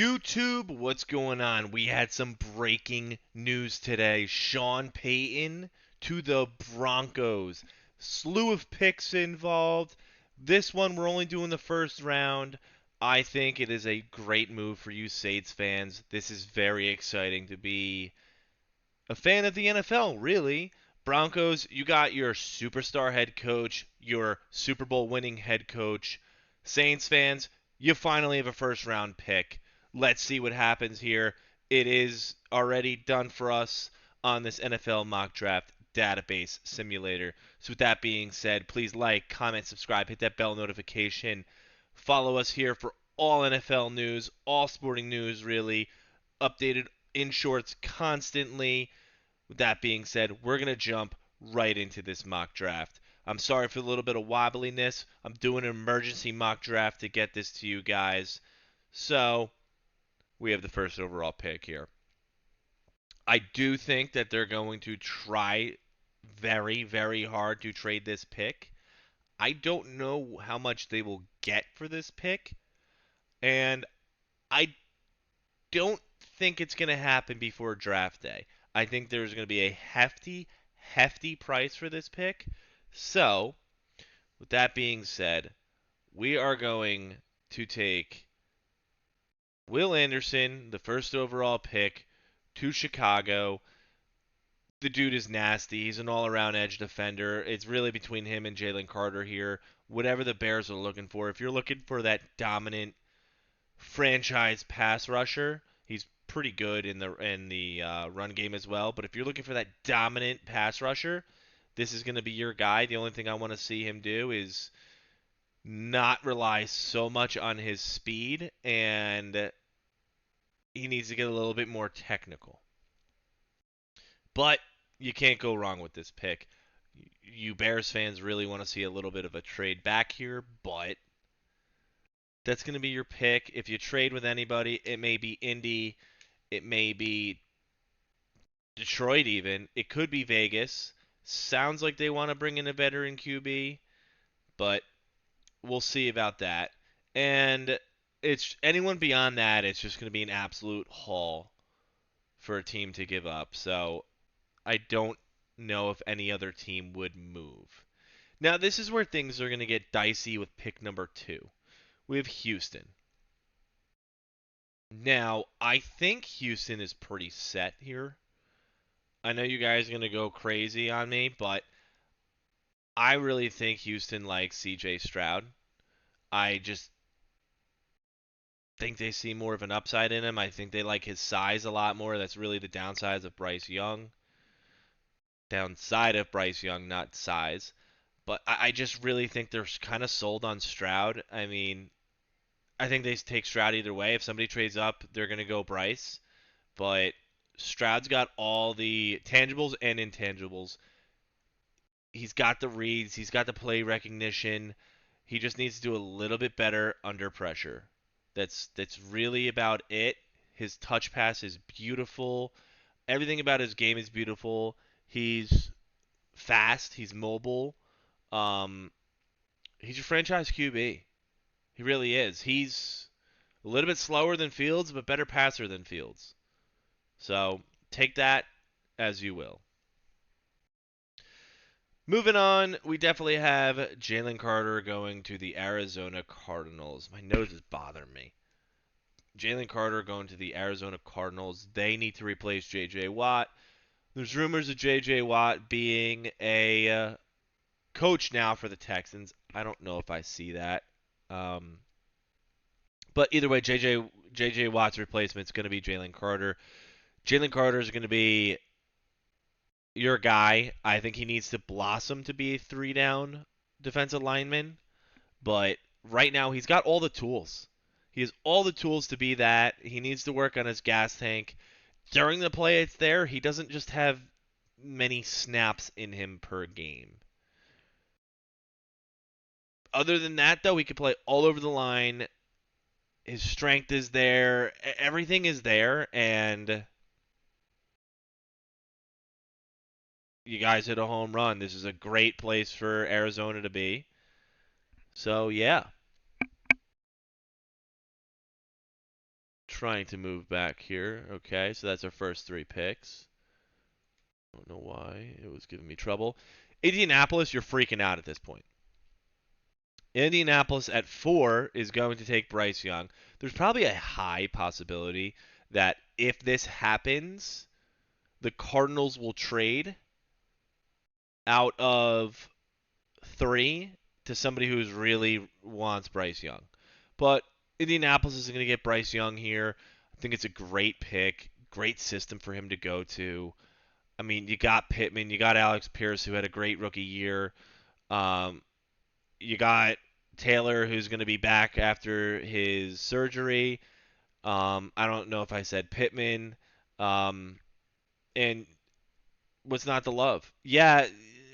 YouTube, what's going on? We had some breaking news today. Sean Payton to the Broncos. Slew of picks involved. This one, we're only doing the first round. I think it is a great move for you Saints fans. This is very exciting to be a fan of the NFL, really. Broncos, you got your superstar head coach, your Super Bowl winning head coach. Saints fans, you finally have a first round pick. Let's see what happens here. It is already done for us on this NFL mock draft database simulator. So, with that being said, please like, comment, subscribe, hit that bell notification. Follow us here for all NFL news, all sporting news, really. Updated in shorts constantly. With that being said, we're going to jump right into this mock draft. I'm sorry for a little bit of wobbliness. I'm doing an emergency mock draft to get this to you guys. So, we have the first overall pick here. I do think that they're going to try very, very hard to trade this pick. I don't know how much they will get for this pick, and I don't think it's going to happen before draft day. I think there's going to be a hefty, hefty price for this pick. So, with that being said, we are going to take Will Anderson, the first overall pick, to Chicago. The dude is nasty. He's an all-around edge defender. It's really between him and Jalen Carter here. Whatever the Bears are looking for. If you're looking for that dominant franchise pass rusher, he's pretty good in the run game as well. But if you're looking for that dominant pass rusher, this is going to be your guy. The only thing I want to see him do is not rely so much on his speed, and he needs to get a little bit more technical. But you can't go wrong with this pick. You Bears fans really want to see a little bit of a trade back here, but that's going to be your pick. If you trade with anybody, it may be Indy, it may be Detroit even. It could be Vegas. Sounds like they want to bring in a veteran QB, but we'll see about that. And it's anyone beyond that, it's just going to be an absolute haul for a team to give up. So I don't know if any other team would move. Now, this is where things are going to get dicey with pick number 2. We have Houston. Now, I think Houston is pretty set here. I know you guys are going to go crazy on me, but I really think Houston likes CJ Stroud. I just think they see more of an upside in him. I think they like his size a lot more. That's really the downside of Bryce Young. Downside of Bryce Young, not size. But I just really think they're kind of sold on Stroud. I mean, I think they take Stroud either way. If somebody trades up, they're going to go Bryce. But Stroud's got all the tangibles and intangibles. He's got the reads, he's got the play recognition. He just needs to do a little bit better under pressure. That's really about it. His touch pass is beautiful. Everything about his game is beautiful. He's fast, he's mobile. Um, he's your franchise QB. He really is. He's a little bit slower than Fields, but better passer than Fields. So take that as you will. Moving on, we definitely have Jalen Carter going to the Arizona Cardinals. My nose is bothering me. Jalen Carter going to the Arizona Cardinals. They need to replace J.J. Watt. There's rumors of J.J. Watt being a coach now for the Texans. I don't know if I see that. Um, but either way, J.J. Watt's replacement is going to be Jalen Carter. Jalen Carter is going to be your guy. I think he needs to blossom to be a 3-down defensive lineman, but right now he's got all the tools. He has all the tools to be that. He needs to work on his gas tank. During the play it's there, he doesn't just have many snaps in him per game. Other than that, though, he can play all over the line. His strength is there. Everything is there, and you guys hit a home run. This is a great place for Arizona to be. So, yeah. trying to move back here. Okay, so that's our first 3 picks. I don't know why it was giving me trouble. Indianapolis, you're freaking out at this point. Indianapolis at 4 is going to take Bryce Young. There's probably a high possibility that if this happens, the Cardinals will trade out of 3 to somebody who really wants Bryce Young. But Indianapolis is going to get Bryce Young here. I think it's a great pick, great system for him to go to. I mean, you got Pittman, you got Alex Pierce, who had a great rookie year. You got Taylor, who's going to be back after his surgery. I don't know if I said Pittman. And what's not to love? Yeah,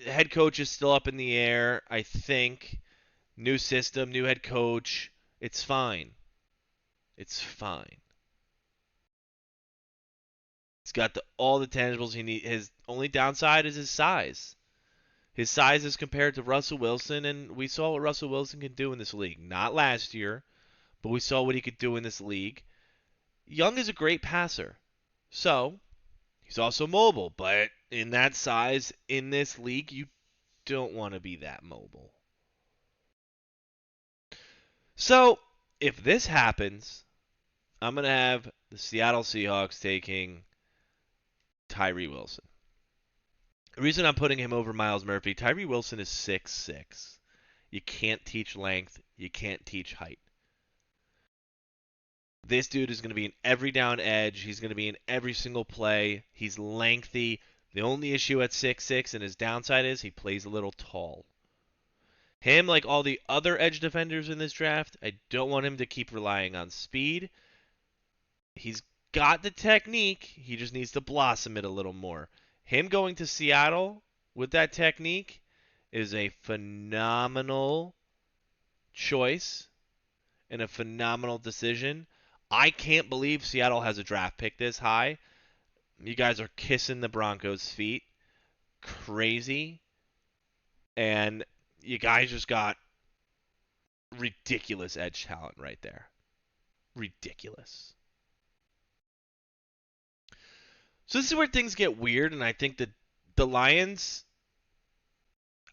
head coach is still up in the air, I think. New system, new head coach. It's fine. It's fine. He's got all the tangibles he needs. His only downside is his size. His size is compared to Russell Wilson, and we saw what Russell Wilson can do in this league. Not last year, but we saw what he could do in this league. Young is a great passer. So, he's also mobile, but in that size, in this league, you don't want to be that mobile. So, if this happens, I'm going to have the Seattle Seahawks taking Tyree Wilson. The reason I'm putting him over Myles Murphy, Tyree Wilson is 6'6". You can't teach length. You can't teach height. This dude is going to be an every down edge. He's going to be in every single play. He's lengthy. The only issue at 6'6" and his downside is he plays a little tall. Him, like all the other edge defenders in this draft, I don't want him to keep relying on speed. He's got the technique. He just needs to blossom it a little more. Him going to Seattle with that technique is a phenomenal choice and a phenomenal decision. I can't believe Seattle has a draft pick this high. You guys are kissing the Broncos' feet. Crazy. And you guys just got ridiculous edge talent right there. Ridiculous. So this is where things get weird, and I think that the Lions,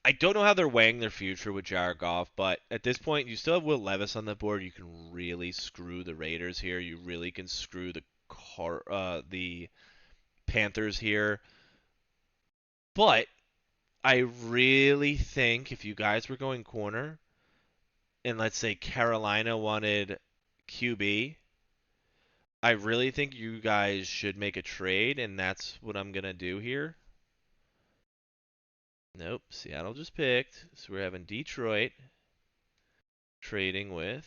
I don't know how they're weighing their future with Jared Goff, but at this point, you still have Will Levis on the board. You can really screw the Raiders here. You really can screw the Panthers here. But I really think if you guys were going corner, and let's say Carolina wanted QB, I really think you guys should make a trade, and that's what I'm going to do here. Nope, Seattle just picked. So we're having Detroit trading with,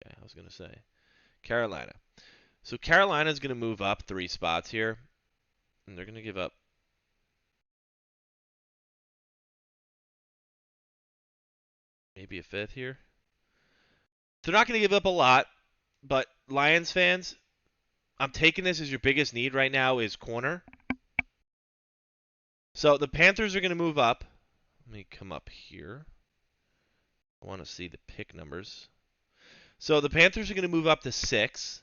okay, I was going to say, Carolina. So Carolina's going to move up 3 spots here, and they're going to give up maybe a 5th here. They're not going to give up a lot, but Lions fans, I'm taking this as your biggest need right now is corner. So the Panthers are going to move up. Let me come up here. I want to see the pick numbers. So the Panthers are going to move up to 6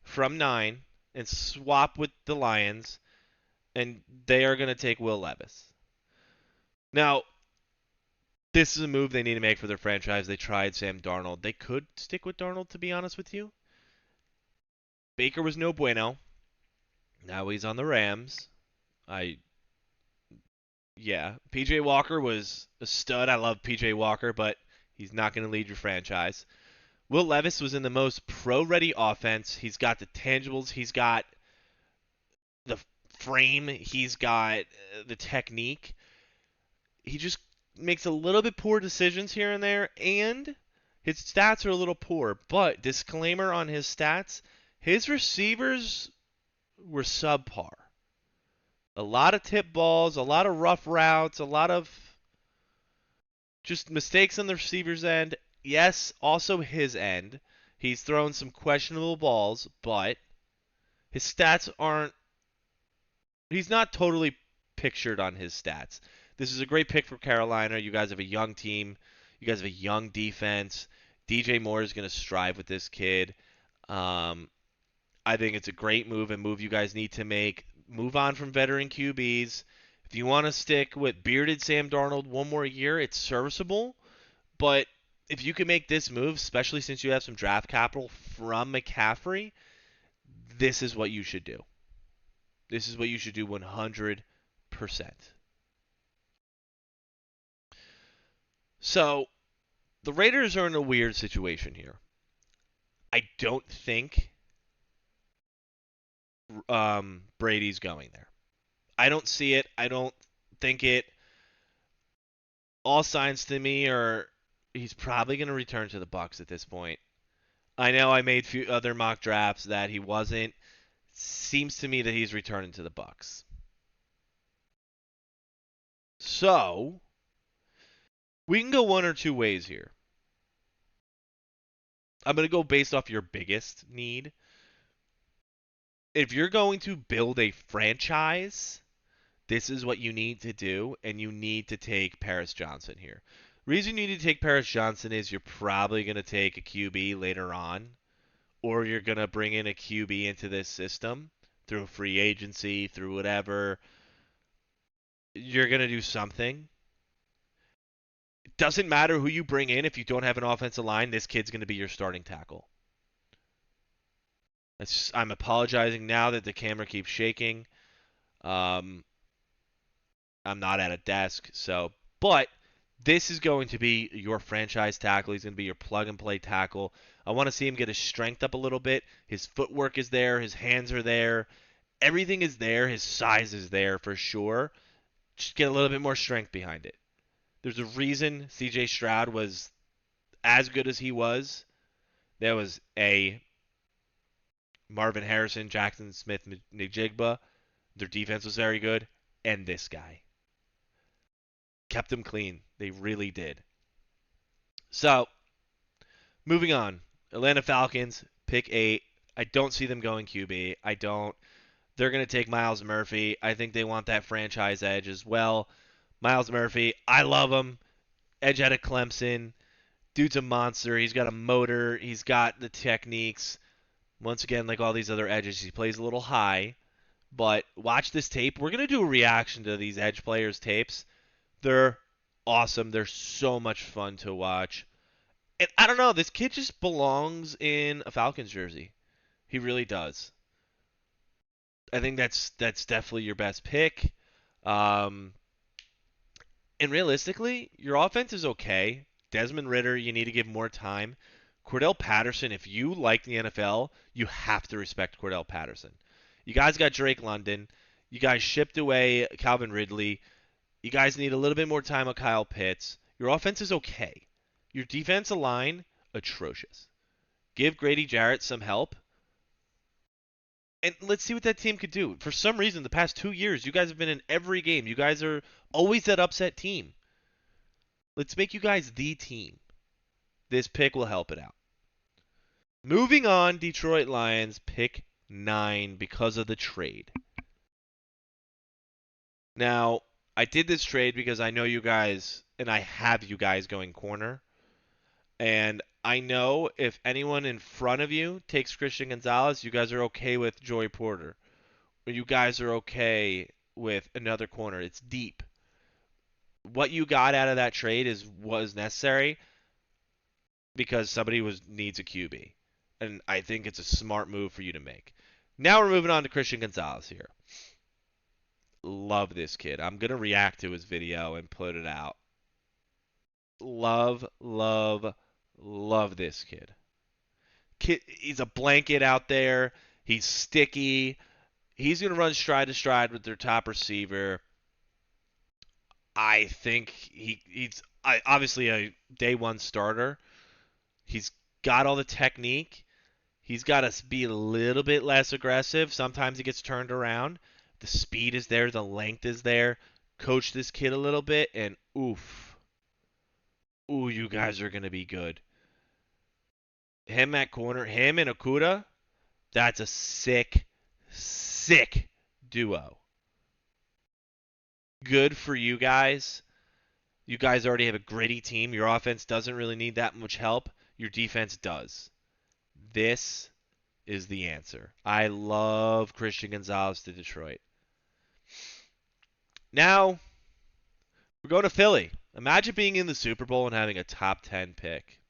from 9 and swap with the Lions, and they are going to take Will Levis. Now, this is a move they need to make for their franchise. They tried Sam Darnold. They could stick with Darnold, to be honest with you. Baker was no bueno. Now he's on the Rams. PJ Walker was a stud. I love PJ Walker, but he's not going to lead your franchise. Will Levis was in the most pro-ready offense. He's got the tangibles. He's got the frame. He's got the technique. He just makes a little bit poor decisions here and there, and his stats are a little poor. But disclaimer on his stats, his receivers were subpar. A lot of tip balls, a lot of rough routes, a lot of just mistakes on the receiver's end. Yes, also his end. He's thrown some questionable balls, but his stats aren't... He's not totally pictured on his stats. This is a great pick for Carolina. You guys have a young team. You guys have a young defense. DJ Moore is going to strive with this kid. Um, I think it's a great move, and move you guys need to make. Move on from veteran QBs. If you want to stick with bearded Sam Darnold one more year, it's serviceable. But if you can make this move, especially since you have some draft capital from McCaffrey, this is what you should do. This is what you should do 100%. So the Raiders are in a weird situation here. I don't think Brady's going there. I don't see it. I don't think it. All signs to me are he's probably going to return to the Bucs at this point. I know I made few other mock drafts that he wasn't. Seems to me that he's returning to the Bucs. So we can go one or two ways here. I'm going to go based off your biggest need. If you're going to build a franchise, this is what you need to do, and you need to take Paris Johnson here. Reason you need to take Paris Johnson is you're probably going to take a QB later on, or you're going to bring in a QB into this system through free agency, through whatever. You're going to do something. It doesn't matter who you bring in if you don't have an offensive line, this kid's going to be your starting tackle. I'm apologizing now that the camera keeps shaking. I'm not at a desk, but this is going to be your franchise tackle. He's going to be your plug and play tackle. I want to see him get his strength up a little bit. His footwork is there. His hands are there. Everything is there. His size is there for sure. Just get a little bit more strength behind it. There's a reason CJ Stroud was as good as he was. There was a Marvin Harrison, Jackson Smith, Njigba. Their defense was very good. And this guy. Kept them clean. They really did. So, moving on. Atlanta Falcons, pick 8. I don't see them going QB. I don't. They're going to take Myles Murphy. I think they want that franchise edge as well. Myles Murphy, I love him. Edge out of Clemson. Dude's a monster. He's got a motor. He's got the techniques. Once again, like all these other edges, he plays a little high. But watch this tape. We're going to do a reaction to these edge players' tapes. They're awesome. They're so much fun to watch. And I don't know, this kid just belongs in a Falcons jersey. He really does. I think that's definitely your best pick. And realistically, your offense is okay. Desmond Ridder, you need to give more time. Cordell Patterson, if you like the NFL, you have to respect Cordell Patterson. You guys got Drake London. You guys shipped away Calvin Ridley. You guys need a little bit more time with Kyle Pitts. Your offense is okay. Your defensive line, atrocious. Give Grady Jarrett some help. And let's see what that team could do. For some reason, the past 2 years, you guys have been in every game. You guys are always that upset team. Let's make you guys the team. This pick will help it out. Moving on, Detroit Lions, pick 9 because of the trade. Now, I did this trade because I know you guys, and I have you guys going corner. And I know if anyone in front of you takes Christian Gonzalez, you guys are okay with Joey Porter. Or you guys are okay with another corner. It's deep. What you got out of that trade was necessary because somebody needs a QB. And I think it's a smart move for you to make. Now we're moving on to Christian Gonzalez here. Love this kid. I'm going to react to his video and put it out. Love, love, love this kid. He's a blanket out there. He's sticky. He's going to run stride to stride with their top receiver. I think he's obviously a day one starter. He's got all the technique. He's got to be a little bit less aggressive. Sometimes he gets turned around. The speed is there. The length is there. Coach this kid a little bit, and oof. Ooh, you guys are going to be good. Him at corner, him and Okuda, that's a sick, sick duo. Good for you guys. You guys already have a gritty team. Your offense doesn't really need that much help. Your defense does. This is the answer. I love Christian Gonzalez to Detroit. Now, we're going to Philly. Imagine being in the Super Bowl and having a top 10 pick.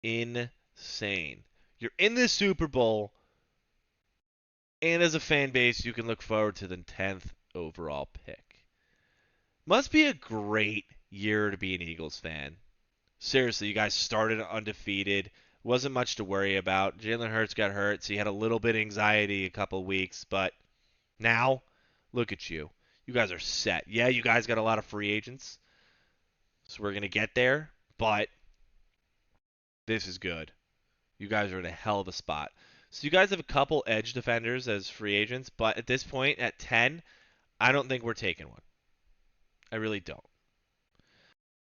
Insane. You're in the Super Bowl, and as a fan base, you can look forward to the 10th overall pick. Must be a great year to be an Eagles fan. Seriously, you guys started undefeated. Wasn't much to worry about. Jalen Hurts got hurt, so you had a little bit of anxiety a couple weeks, but now, look at you. You guys are set. Yeah, you guys got a lot of free agents, so we're going to get there, but this is good. You guys are in a hell of a spot. So you guys have a couple edge defenders as free agents, but at this point, at 10, I don't think we're taking one. I really don't.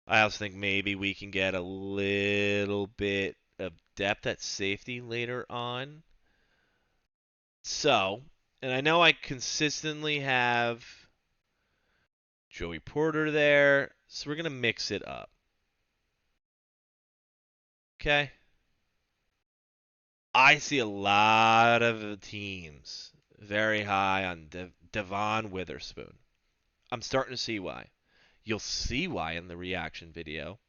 I also think maybe we can get a little bit of depth at safety later on. So, and I know I consistently have Joey Porter there, so we're going to mix it up. Okay? I see a lot of teams very high on Devon Witherspoon. I'm starting to see why. You'll see why in the reaction video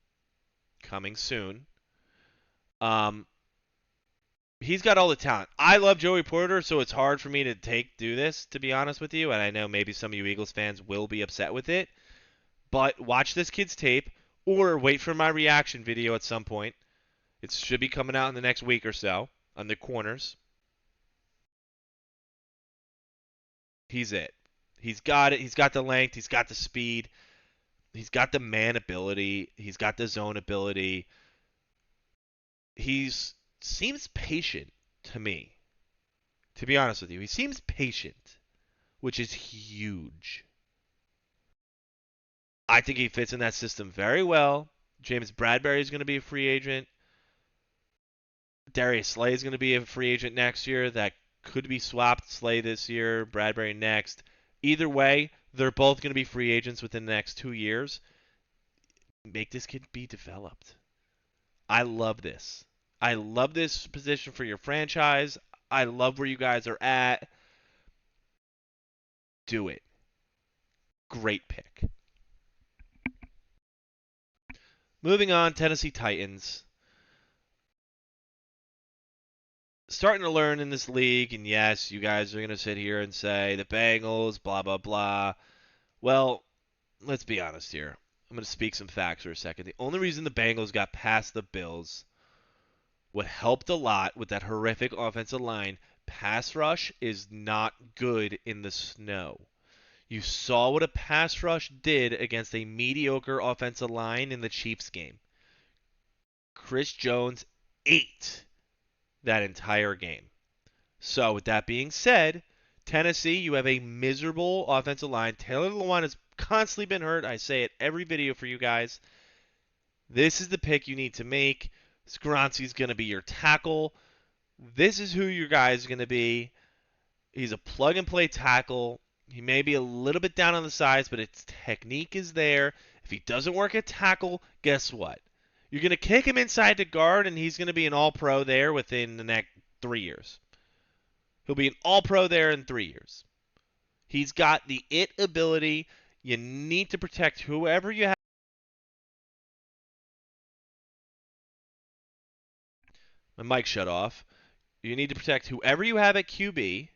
coming soon. He's got all the talent. I love Joey Porter, so it's hard for me to do this, to be honest with you, and I know maybe some of you Eagles fans will be upset with it. But watch this kid's tape, or wait for my reaction video at some point. It should be coming out in the next week or so on the corners. He's it. He's got it. He's got the length. He's got the speed. He's got the man ability. He's got the zone ability. He's seems patient to me. To be honest with you, he seems patient, which is huge. I think he fits in that system very well. James Bradbury is going to be a free agent. Darius Slay is going to be a free agent next year. That could be swapped. Slay this year, Bradbury next. Either way, they're both going to be free agents within the next 2 years. Make this kid be developed. I love this. I love this position for your franchise. I love where you guys are at. Do it. Great pick. Moving on, Tennessee Titans. Starting to learn in this league, and yes, you guys are going to sit here and say the Bengals, blah, blah, blah. Well, let's be honest here. I'm going to speak some facts for a second. The only reason the Bengals got past the Bills, what helped a lot with that horrific offensive line, pass rush is not good in the snow. You saw what a pass rush did against a mediocre offensive line in the Chiefs game. Chris Jones ate that entire game. So, with that being said, Tennessee, you have a miserable offensive line. Taylor Lewan has constantly been hurt. I say it every video for you guys. This is the pick you need to make. Skoronski's going to be your tackle. This is who your guy is going to be. He's a plug-and-play tackle. He may be a little bit down on the size, but its technique is there. If he doesn't work at tackle, guess what? You're going to kick him inside to guard, and he's going to be an all-pro there within the next 3 years. He'll be an all-pro there in 3 years. He's got the it ability. You need to protect whoever you have. My mic shut off. You need to protect whoever you have at QB.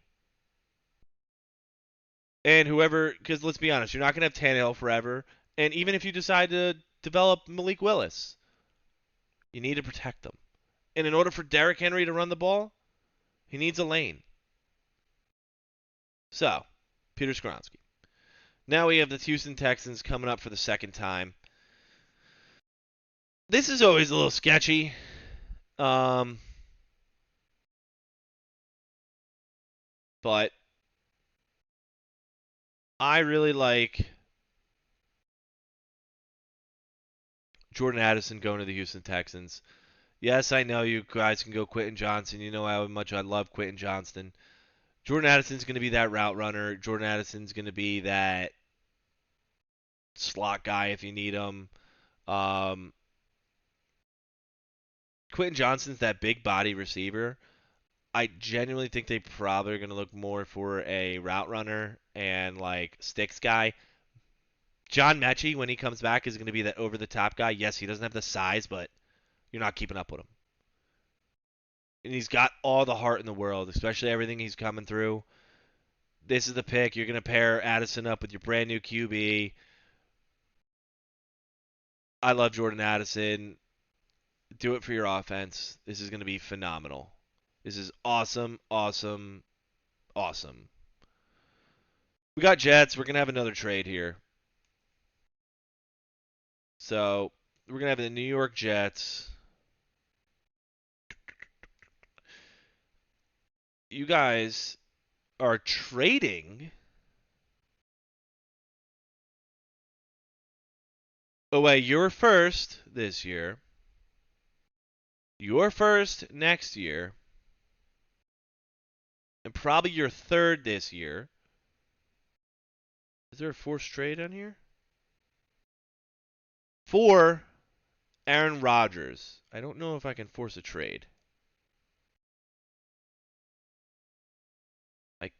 And whoever, because let's be honest, you're not going to have Tannehill forever. And even if you decide to develop Malik Willis, you need to protect them. And in order for Derrick Henry to run the ball, he needs a lane. So, Peter Skoronski. Now we have the Houston Texans coming up for the second time. This is always a little sketchy. But I really like Jordan Addison going to the Houston Texans. Yes, I know you guys can go Quentin Johnson. You know how much I love Quentin Johnston. Jordan Addison's going to be that route runner. Jordan Addison's going to be that slot guy if you need him. Quentin Johnston's that big body receiver. I genuinely think they probably are going to look more for a route runner and like sticks guy. John Mechie, when he comes back, is going to be that over the top guy. Yes, he doesn't have the size, but you're not keeping up with him. And he's got all the heart in the world, especially everything he's coming through. This is the pick. You're going to pair Addison up with your brand new QB. I love Jordan Addison. Do it for your offense. This is going to be phenomenal. This is awesome, awesome, awesome. We got Jets. We're going to have another trade here. So we're going to have the New York Jets. You guys are trading away your first this year, your first next year, and probably your third this year. Is there a forced trade on here? For Aaron Rodgers. I don't know if I can force a trade. I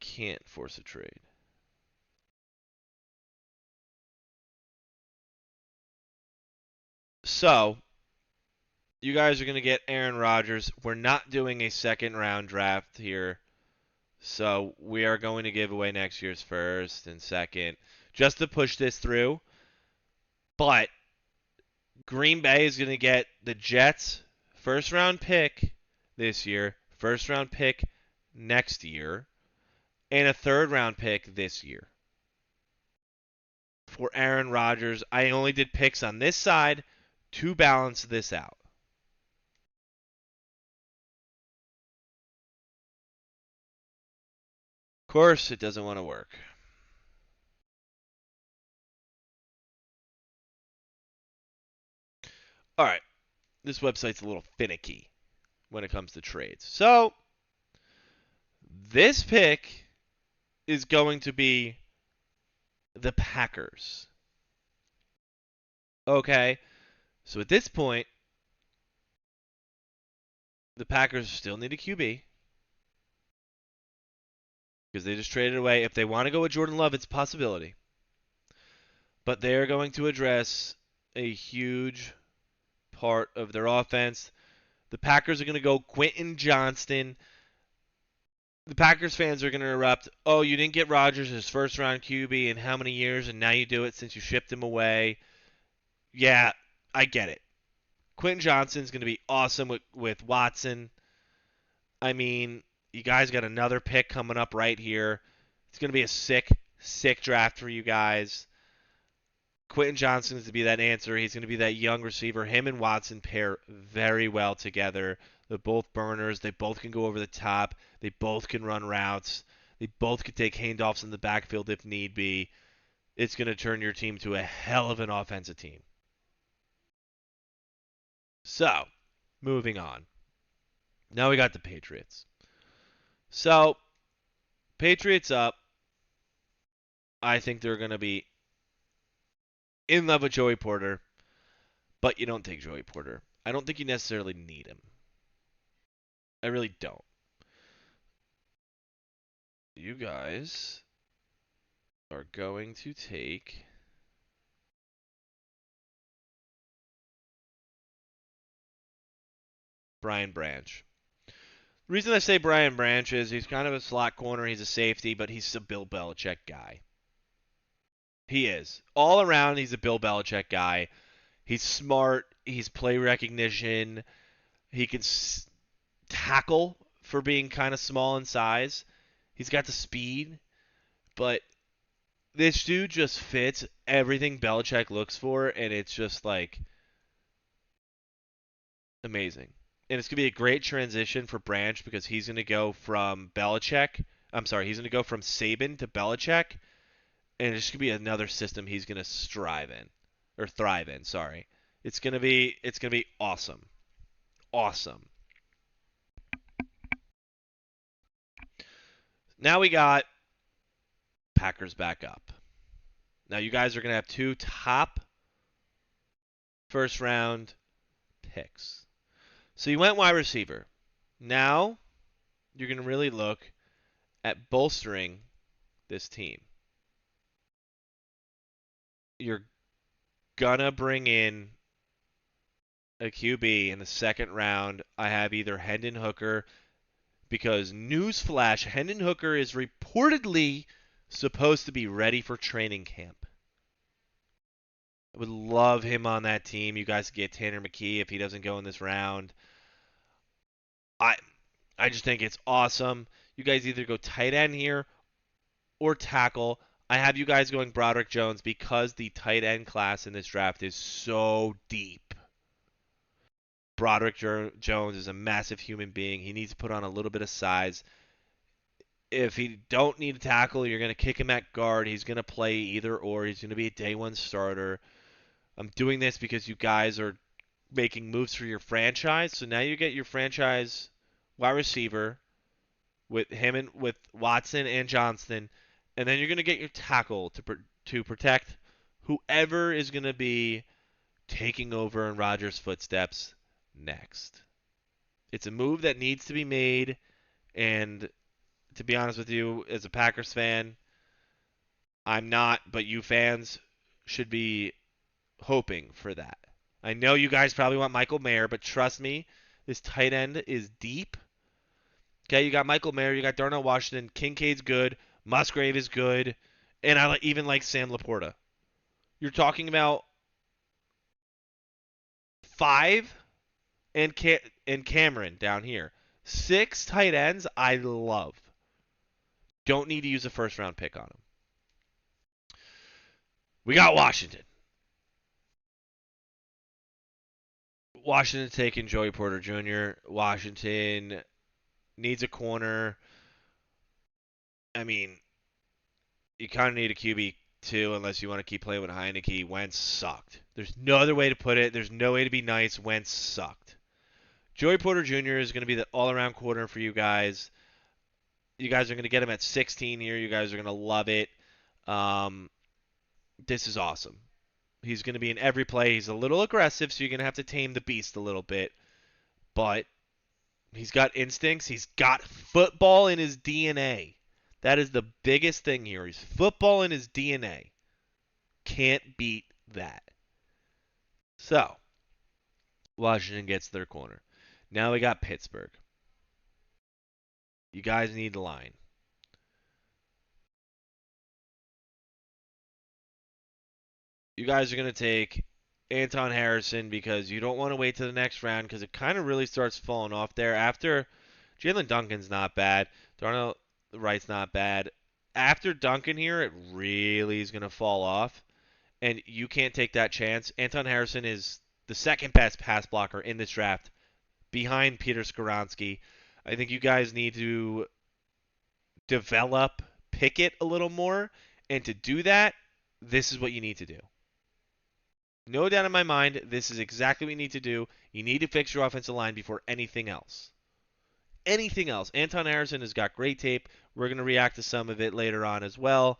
can't force a trade. So, you guys are going to get Aaron Rodgers. We're not doing a second round draft here. So, we are going to give away next year's first and second just to push this through. But Green Bay is going to get the Jets' first round pick this year, first round pick next year, and a third round pick this year. For Aaron Rodgers, I only did picks on this side to balance this out. Of course, it doesn't want to work. All right, this website's a little finicky when it comes to trades. So, this pick is going to be the Packers. Okay, so at this point, the Packers still need a QB because they just traded away. If they want to go with Jordan Love, it's a possibility. But they're going to address a huge part of their offense. The Packers are going to go Quentin Johnston. The Packers fans are going to erupt. Oh, you didn't get Rodgers his first round QB in how many years, and now you do it since you shipped him away. Yeah, I get it. Quentin Johnston's going to be awesome with Watson. I mean, you guys got another pick coming up right here. It's going to be a sick, sick draft for you guys. Quentin Johnston is to be that answer. He's going to be that young receiver. Him and Watson pair very well together. They're both burners. They both can go over the top. They both can run routes. They both can take handoffs in the backfield if need be. It's going to turn your team to a hell of an offensive team. So, moving on. Now we got the Patriots. So, Patriots up. I think they're going to be in love with Joey Porter, but you don't take Joey Porter. I don't think you necessarily need him. I really don't. You guys are going to take Brian Branch. The reason I say Brian Branch is he's kind of a slot corner. He's a safety, but he's a Bill Belichick guy. He is. All around, he's a Bill Belichick guy. He's smart. He's play recognition. He can tackle for being kind of small in size. He's got the speed, but this dude just fits everything Belichick looks for, and it's just like amazing. And it's going to be a great transition for Branch because he's going to go from Belichick. I'm sorry, he's going to go from Saban to Belichick, and it's going to be another system he's going to strive in or thrive in. Sorry, it's going to be awesome, awesome. Now we got Packers back up. Now you guys are going to have two top first round picks. So you went wide receiver. Now you're going to really look at bolstering this team. You're going to bring in a QB in the second round. I have either Hendon Hooker, because newsflash, Hendon Hooker is reportedly supposed to be ready for training camp. I would love him on that team. You guys get Tanner McKee if he doesn't go in this round. I I just think it's awesome. You guys either go tight end here or tackle. I have you guys going Broderick Jones because the tight end class in this draft is so deep. Broderick Jones is a massive human being. He needs to put on a little bit of size. If he don't need a tackle, you're going to kick him at guard. He's going to play either or. He's going to be a day one starter. I'm doing this because you guys are making moves for your franchise. So now you get your franchise wide receiver with him and with Watson and Johnston, and then you're going to get your tackle to protect whoever is going to be taking over in Rodgers' footsteps next. It's a move that needs to be made, and to be honest with you, as a Packers fan, I'm not, but you fans should be hoping for that. I know you guys probably want Michael Mayer, but trust me, this tight end is deep. Okay, you got Michael Mayer, you got Darnell Washington, Kincaid's good, Musgrave is good, and I even like Sam Laporta. You're talking about five and Cameron down here. 6 tight ends I love. Don't need to use a first round pick on them. We got Washington. Washington taking Joey Porter Jr. Washington needs a corner. I mean, you kind of need a QB too, unless you want to keep playing with Heineke. Wentz sucked. There's no other way to put it. There's no way to be nice. Wentz sucked. Joey Porter Jr. is going to be the all-around corner for you guys. You guys are going to get him at 16 here. You guys are going to love it. This is awesome. He's going to be in every play. He's a little aggressive, so you're going to have to tame the beast a little bit. But he's got instincts. He's got football in his DNA. That is the biggest thing here. He's football in his DNA. Can't beat that. So, Washington gets their corner. Now we got Pittsburgh. You guys need a line. You guys are going to take Anton Harrison because you don't want to wait to the next round because it kind of really starts falling off there. After Jalen Duncan's not bad. Darnell Wright's not bad. After Duncan here, it really is going to fall off. And you can't take that chance. Anton Harrison is the second best pass blocker in this draft behind Peter Skoronski. I think you guys need to develop Pickett a little more. And to do that, this is what you need to do. No doubt in my mind, this is exactly what you need to do. You need to fix your offensive line before anything else. Anything else. Anton Harrison has got great tape. We're going to react to some of it later on as well.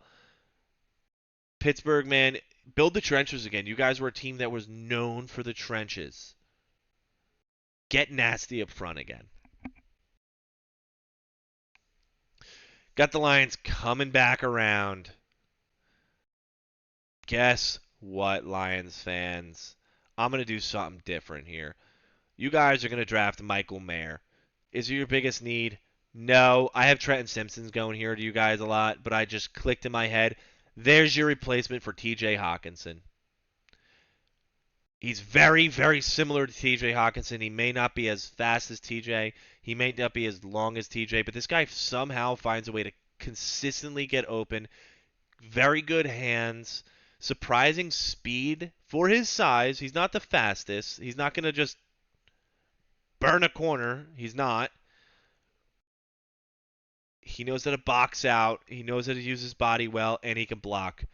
Pittsburgh, man, build the trenches again. You guys were a team that was known for the trenches. Get nasty up front again. Got the Lions coming back around. Guess what, Lions fans? I'm going to do something different here. You guys are going to draft Michael Mayer. Is it your biggest need? No. I have Trenton Simpson's going here to you guys a lot, but I just clicked in my head. There's your replacement for TJ Hawkinson. He's very, very similar to TJ Hawkinson. He may not be as fast as TJ. He may not be as long as TJ, but this guy somehow finds a way to consistently get open. Very good hands. Surprising speed for his size. He's not the fastest. He's not going to just burn a corner. He's not. He knows how to box out. He knows how to use his body well, and he can block.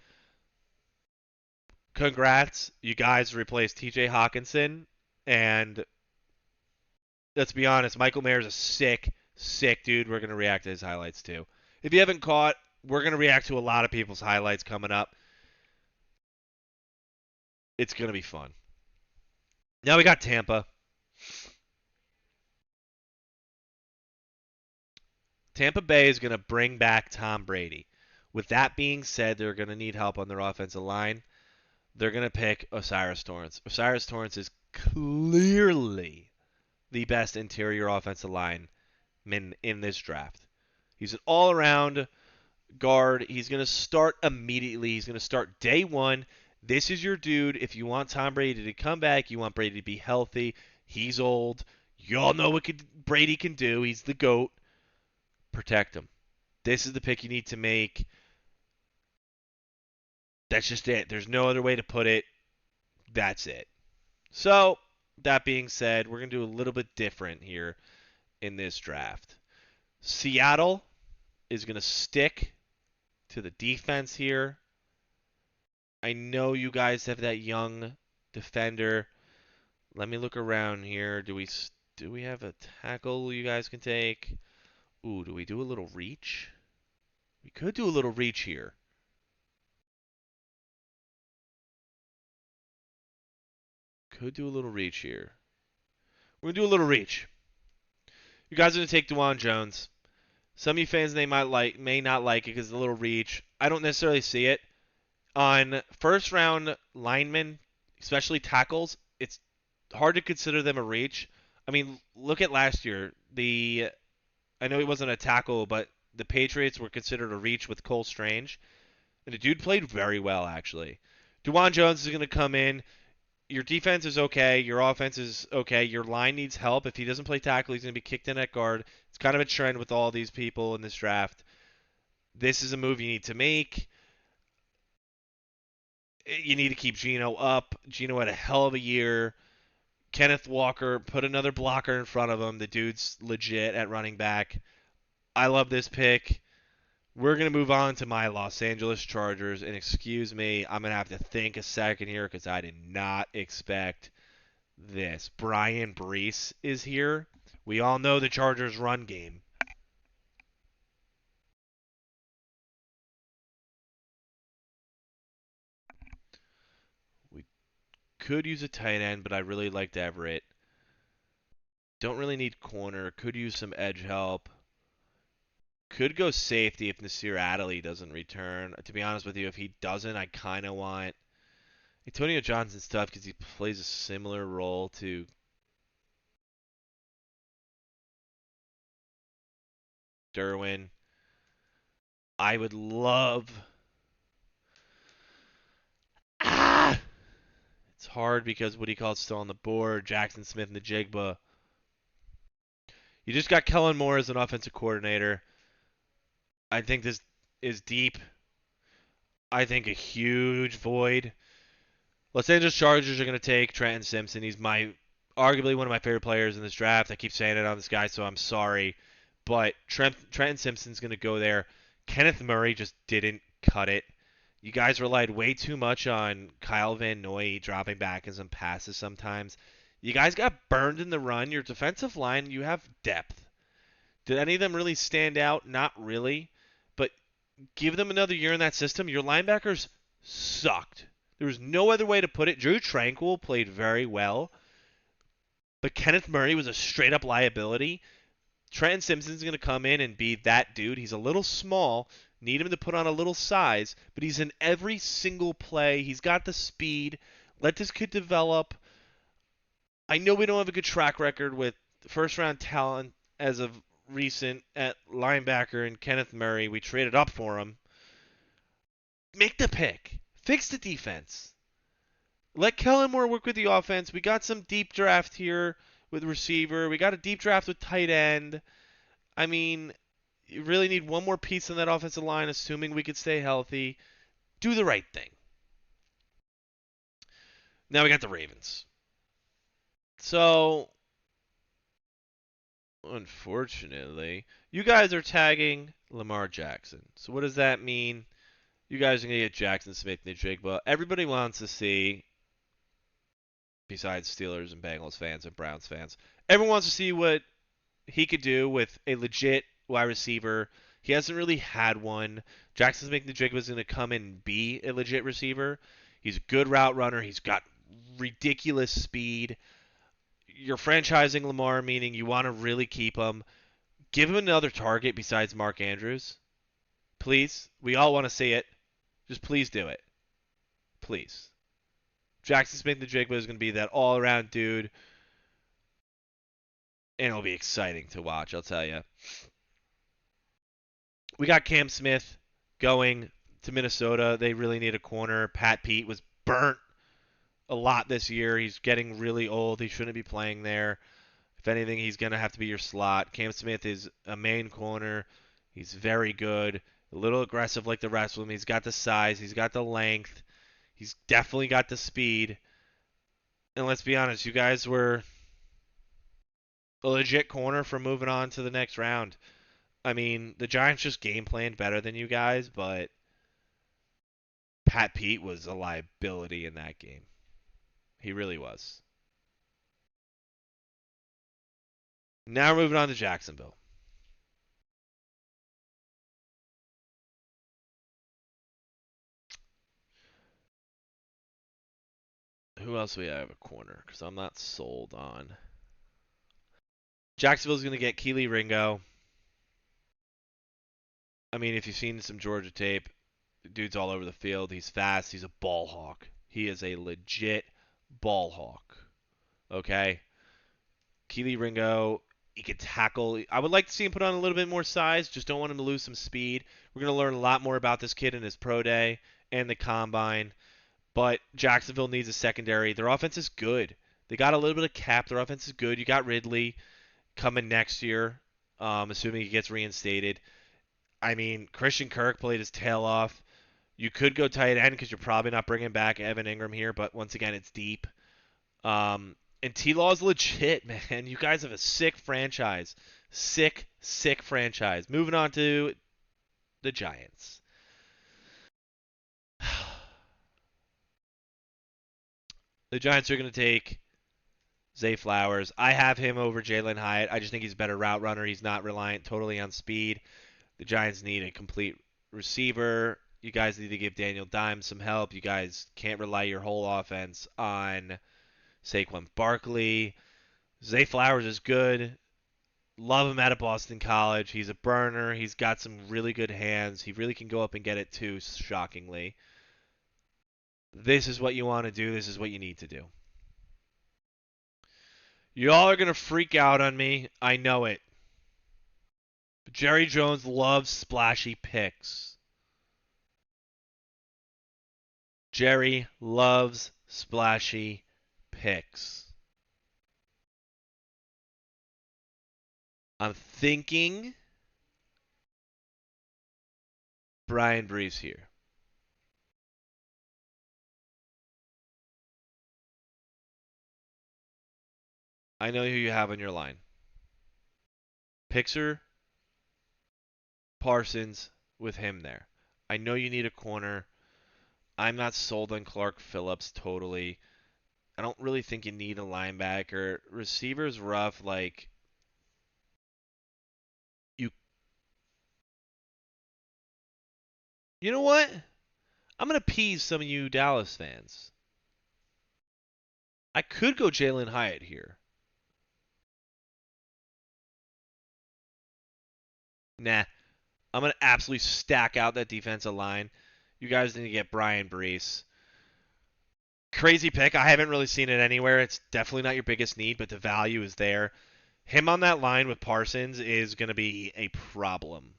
Congrats, you guys replaced TJ Hawkinson, and let's be honest, Michael Mayer's a sick, sick dude. We're going to react to his highlights too. If you haven't caught, we're going to react to a lot of people's highlights coming up. It's going to be fun. Now we got Tampa. Tampa Bay is going to bring back Tom Brady. With that being said, they're going to need help on their offensive line. They're going to pick Osiris Torrance. Osiris Torrance is clearly the best interior offensive lineman in this draft. He's an all-around guard. He's going to start immediately. He's going to start day one. This is your dude. If you want Tom Brady to come back, you want Brady to be healthy. He's old. Y'all know what Brady can do. He's the GOAT. Protect him. This is the pick you need to make. That's just it. There's no other way to put it. That's it. So, that being said, we're going to do a little bit different here in this draft. Seattle is going to stick to the defense here. I know you guys have that young defender. Let me look around here. Do we have a tackle you guys can take? Ooh, do we do a little reach? We could do a little reach here. Could do a little reach here. We're going to do a little reach. You guys are going to take DeJuan Jones. Some of you fans may not like it because it's a little reach. I don't necessarily see it. On first round linemen, especially tackles, it's hard to consider them a reach. I mean, look at last year. I know he wasn't a tackle, but the Patriots were considered a reach with Cole Strange. And the dude played very well, actually. DeJuan Jones is going to come in. Your defense is okay. Your offense is okay. Your line needs help. If he doesn't play tackle, he's going to be kicked in at guard. It's kind of a trend with all these people in this draft. This is a move you need to make. You need to keep Geno up. Geno had a hell of a year. Kenneth Walker, put another blocker in front of him. The dude's legit at running back. I love this pick. We're going to move on to my Los Angeles Chargers. And excuse me, I'm going to have to think a second here because I did not expect this. Brian Brees is here. We all know the Chargers' run game. We could use a tight end, but I really liked Everett. Don't really need corner. Could use some edge help. Could go safety if Nasir Adderley doesn't return. To be honest with you, if he doesn't, I kind of want Antonio Johnson's tough because he plays a similar role to Derwin. I would love. It's hard because what he calls still on the board. Jackson Smith and the Jigba. You just got Kellen Moore as an offensive coordinator. I think this is deep. I think a huge void. Los Angeles Chargers are going to take Trenton Simpson. He's arguably one of my favorite players in this draft. I keep saying it on this guy, so I'm sorry. But Trenton Simpson's going to go there. Kenneth Murray just didn't cut it. You guys relied way too much on Kyle Van Noy dropping back in some passes sometimes. You guys got burned in the run. Your defensive line, you have depth. Did any of them really stand out? Not really. But give them another year in that system. Your linebackers sucked. There was no other way to put it. Drew Tranquil played very well. But Kenneth Murray was a straight-up liability. Trenton Simpson's going to come in and be that dude. He's a little small. Need him to put on a little size. But he's in every single play. He's got the speed. Let this kid develop. I know we don't have a good track record with first-round talent as of recent at linebacker and Kenneth Murray. We traded up for him. Make the pick. Fix the defense. Let Kellen Moore work with the offense. We got some deep draft here with receiver. We got a deep draft with tight end. I mean, you really need one more piece on that offensive line, assuming we could stay healthy. Do the right thing. Now we got the Ravens. So, unfortunately, you guys are tagging Lamar Jackson. So what does that mean? You guys are going to get Jackson Smith and Jigba. Everybody wants to see, besides Steelers and Bengals fans and Browns fans, everyone wants to see what he could do with a legit wide receiver. He hasn't really had one. Jackson Smith and Jigba is going to come in and be a legit receiver. He's a good route runner. He's got ridiculous speed. You're franchising Lamar, meaning you want to really keep him. Give him another target besides Mark Andrews. Please. We all want to see it. Just please do it. Please. Jackson Smith-Njigba is going to be that all-around dude, and it'll be exciting to watch, I'll tell you. We got Cam Smith going to Minnesota. They really need a corner. Pat Pete was burnt a lot this year. He's getting really old. He shouldn't be playing there. If anything, he's going to have to be your slot. Cam Smith is a main corner. He's very good. A little aggressive like the rest of them. He's got the size. He's got the length. He's definitely got the speed. And let's be honest, you guys were a legit corner for moving on to the next round. I mean, the Giants just game planned better than you guys, but Pat Pete was a liability in that game. He really was. Now we're moving on to Jacksonville. Who else do we have a corner? Because I'm not sold on. Jacksonville's going to get Keely Ringo. I mean, if you've seen some Georgia tape, the dude's all over the field. He's fast. He's a ball hawk. He is a legit ball hawk. Okay? Keely Ringo, he can tackle. I would like to see him put on a little bit more size. Just don't want him to lose some speed. We're going to learn a lot more about this kid in his pro day and the combine. But Jacksonville needs a secondary. Their offense is good. They got a little bit of cap. Their offense is good. You got Ridley coming next year, assuming he gets reinstated. I mean, Christian Kirk played his tail off. You could go tight end because you're probably not bringing back Evan Ingram here, but once again, it's deep. And T-Law's legit, man. You guys have a sick franchise. Sick, sick franchise. Moving on to the Giants. The Giants are going to take Zay Flowers. I have him over Jalen Hyatt. I just think he's a better route runner. He's not reliant totally on speed. The Giants need a complete receiver. You guys need to give Daniel Dimes some help. You guys can't rely your whole offense on Saquon Barkley. Zay Flowers is good. Love him out of Boston College. He's a burner. He's got some really good hands. He really can go up and get it too, shockingly. This is what you want to do. This is what you need to do. Y'all are going to freak out on me. I know it. But Jerry Jones loves splashy picks. Jerry loves splashy picks. I'm thinking Brian Brees here. I know who you have on your line. Picture Parsons with him there. I know you need a corner. I'm not sold on Clark Phillips totally. I don't really think you need a linebacker. Receiver's rough. Like, you know what? I'm going to appease some of you Dallas fans. I could go Jalen Hyatt here. Nah. I'm going to absolutely stack out that defensive line. You guys need to get Brian Brees. Crazy pick. I haven't really seen it anywhere. It's definitely not your biggest need, but the value is there. Him on that line with Parsons is going to be a problem.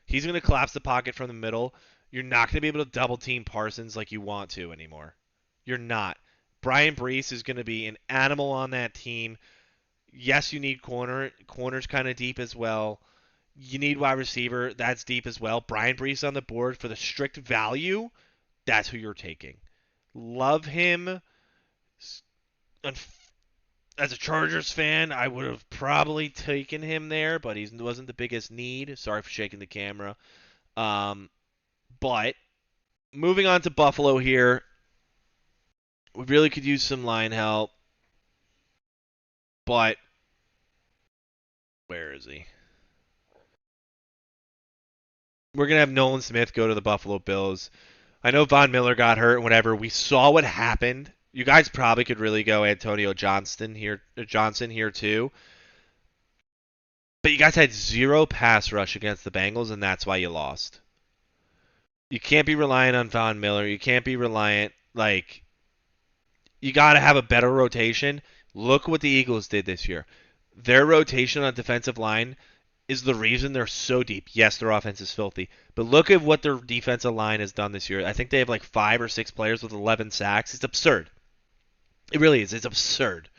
He's going to collapse the pocket from the middle. You're not going to be able to double team Parsons like you want to anymore. You're not. Brian Brees is going to be an animal on that team. Yes, you need corner. Corner's kind of deep as well. You need wide receiver. That's deep as well. Brian Brees on the board for the strict value. That's who you're taking. Love him. As a Chargers fan, I would have probably taken him there, but he wasn't the biggest need. Sorry for shaking the camera. But moving on to Buffalo here, we really could use some line help. But where is he? We're going to have Nolan Smith go to the Buffalo Bills. I know Von Miller got hurt and whatever. We saw what happened. You guys probably could really go Antonio Johnson here too. But you guys had zero pass rush against the Bengals, and that's why you lost. You can't be reliant on Von Miller. You can't be reliant, like, you got to have a better rotation. Look what the Eagles did this year. Their rotation on defensive line is the reason they're so deep. Yes, their offense is filthy, but look at what their defensive line has done this year. I think they have like 5 or 6 players with 11 sacks. It's absurd. It really is. It's absurd.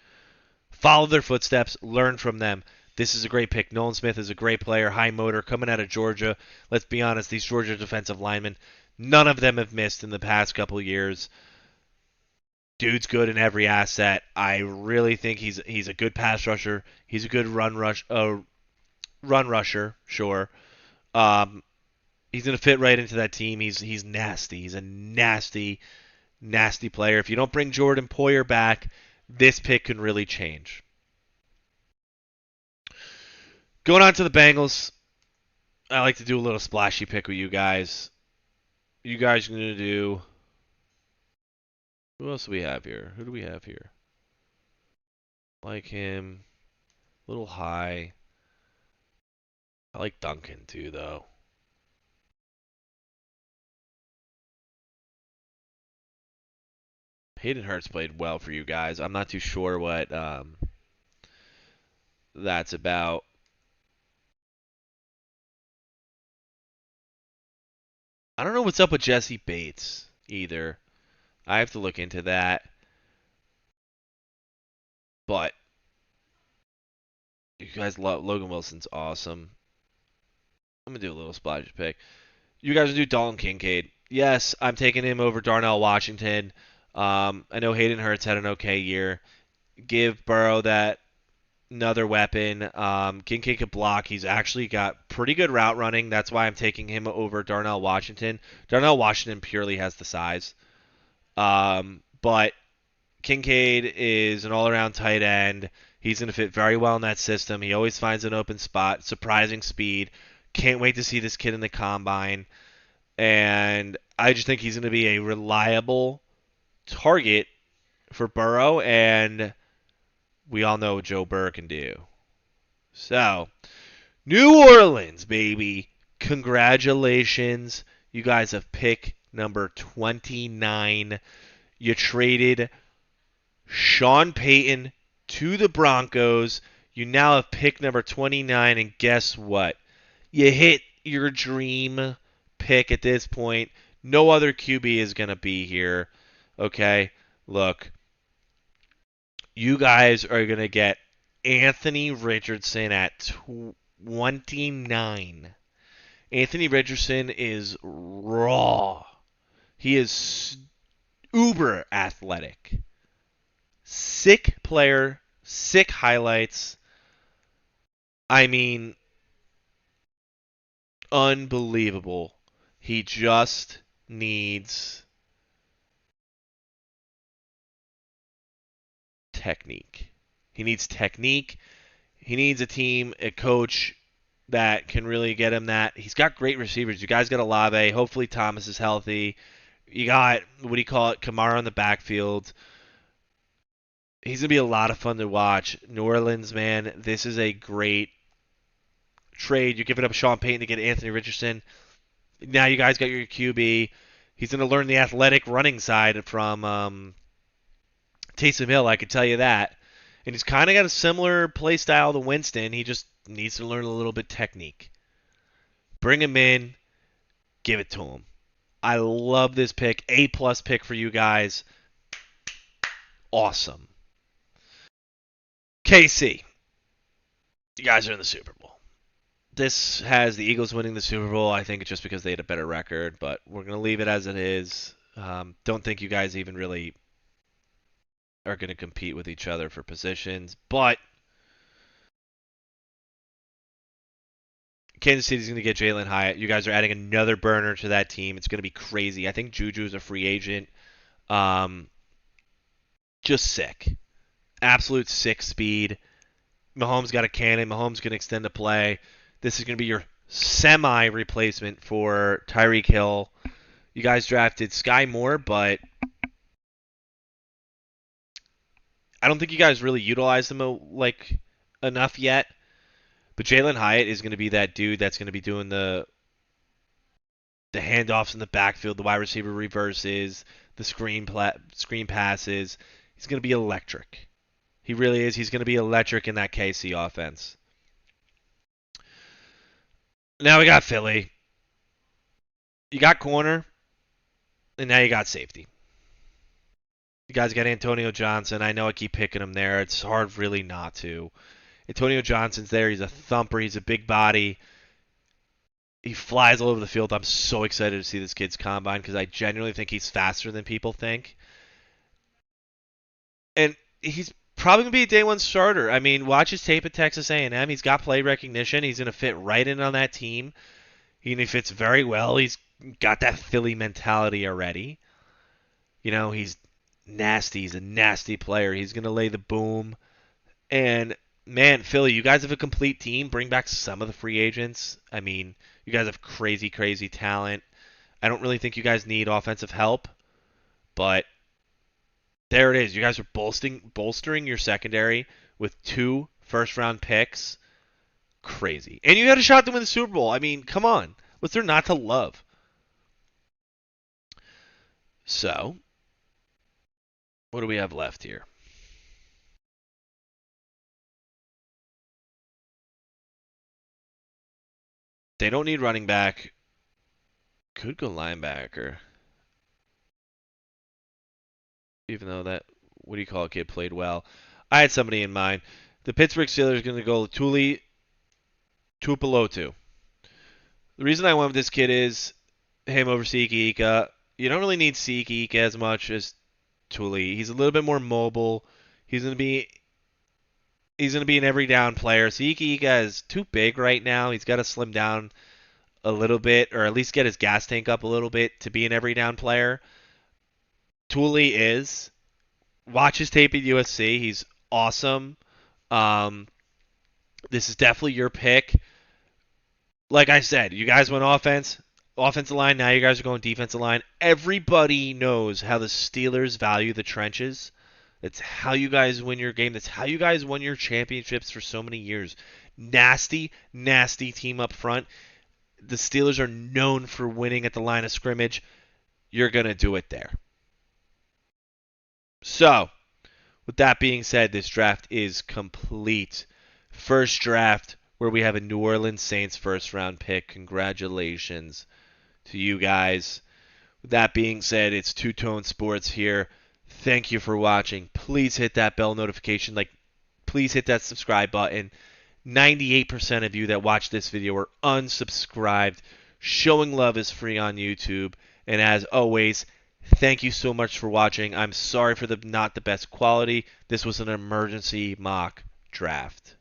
Follow their footsteps, learn from them. This is a great pick. Nolan Smith is a great player, high motor, coming out of Georgia. Let's be honest, these Georgia defensive linemen, none of them have missed in the past couple years. Dude's good in every asset. I really think he's a good pass rusher. He's a good run rusher, sure. Um, he's gonna fit right into that team. He's nasty. He's a nasty player. If you don't bring Jordan Poyer back, this pick can really change. Going on to the Bengals, I like to do a little splashy pick with you guys. You guys are gonna do. Who else do we have here? Who do we have here? Like him, a little high. I like Duncan too, though. Hayden Hurts played well for you guys. I'm not too sure what that's about. I don't know what's up with Jesse Bates either. I have to look into that. But you guys love Logan Wilson's awesome. I'm gonna do a little splash pick. You guys will do Dalton Kincaid. Yes, I'm taking him over Darnell Washington. I know Hayden Hurts had an okay year. Give Burrow that another weapon. Kincaid could block. He's actually got pretty good route running. That's why I'm taking him over Darnell Washington. Darnell Washington purely has the size. But Kincaid is an all-around tight end. He's going to fit very well in that system. He always finds an open spot. Surprising speed. Can't wait to see this kid in the combine. And I just think he's going to be a reliable target for Burrow. And we all know what Joe Burrow can do. So, New Orleans, baby. Congratulations. You guys have pick number 29. You traded Sean Payton to the Broncos. You now have pick number 29, and guess what? You hit your dream pick at this point. No other QB is going to be here. Okay? Look, you guys are going to get Anthony Richardson at 29. Anthony Richardson is raw. He is uber athletic. Sick player, sick highlights. I mean, unbelievable. He just needs technique. He needs technique. He needs a team, a coach that can really get him that. He's got great receivers. You guys got Olave. Hopefully Thomas is healthy. You got, what do you call it, Kamara in the backfield. He's going to be a lot of fun to watch. New Orleans, man, this is a great trade. You're giving up Sean Payton to get Anthony Richardson. Now you guys got your QB. He's going to learn the athletic running side from Taysom Hill, I can tell you that. And he's kind of got a similar play style to Winston. He just needs to learn a little bit technique. Bring him in. Give it to him. I love this pick. A-plus pick for you guys. Awesome. KC. You guys are in the Super Bowl. This has the Eagles winning the Super Bowl. I think it's just because they had a better record, but we're going to leave it as it is. Don't think you guys even really are going to compete with each other for positions, but Kansas City's going to get Jalen Hyatt. You guys are adding another burner to that team. It's going to be crazy. I think Juju's a free agent. Just sick. Absolute sick speed. Mahomes got a cannon. Mahomes can extend the play. This is going to be your semi-replacement for Tyreek Hill. You guys drafted Sky Moore, but I don't think you guys really utilized him enough yet. But Jalen Hyatt is going to be that dude that's going to be doing the handoffs in the backfield, the wide receiver reverses, the screen passes. He's going to be electric. He really is. He's going to be electric in that KC offense. Now we got Philly. You got corner, and now you got safety. You guys got Antonio Johnson. I know I keep picking him there. It's hard really not to. Antonio Johnson's there. He's a thumper. He's a big body. He flies all over the field. I'm so excited to see this kid's combine because I genuinely think he's faster than people think. And he's probably going to be a day one starter. I mean, watch his tape at Texas A&M. He's got play recognition. He's going to fit right in on that team. He fits very well. He's got that Philly mentality already. He's nasty. He's a nasty player. He's going to lay the boom. And, man, Philly, you guys have a complete team. Bring back some of the free agents. I mean, you guys have crazy, crazy talent. I don't really think you guys need offensive help, but there it is. You guys are bolstering your secondary with 2 first-round picks. Crazy. And you had a shot to win the Super Bowl. I mean, come on. What's there not to love? So, what do we have left here? They don't need running back. Could go linebacker. Even though that, what do you call it, kid played well. I had somebody in mind. The Pittsburgh Steelers are going to go Tuli Tuipulotu. The reason I went with this kid is him over Siki Ika. You don't really need Siki Ika as much as Tuli. He's a little bit more mobile. He's going to be an every down player. Siki Ika is too big right now. He's got to slim down a little bit, or at least get his gas tank up a little bit to be an every down player. Tuli is. Watch his tape at USC. He's awesome. This is definitely your pick. Like I said, you guys went offensive line. Now you guys are going defensive line. Everybody knows how the Steelers value the trenches. That's how you guys win your game. That's how you guys won your championships for so many years. Nasty, nasty team up front. The Steelers are known for winning at the line of scrimmage. You're going to do it there. So, with that being said, this draft is complete. First draft where we have a New Orleans Saints first round pick. Congratulations to you guys. With that being said, it's Two Tone Sports here. Thank you for watching. Please hit that bell notification. Please hit that subscribe button. 98% of you that watch this video are unsubscribed. Showing love is free on YouTube. And as always, thank you so much for watching. I'm sorry for the not the best quality. This was an emergency mock draft.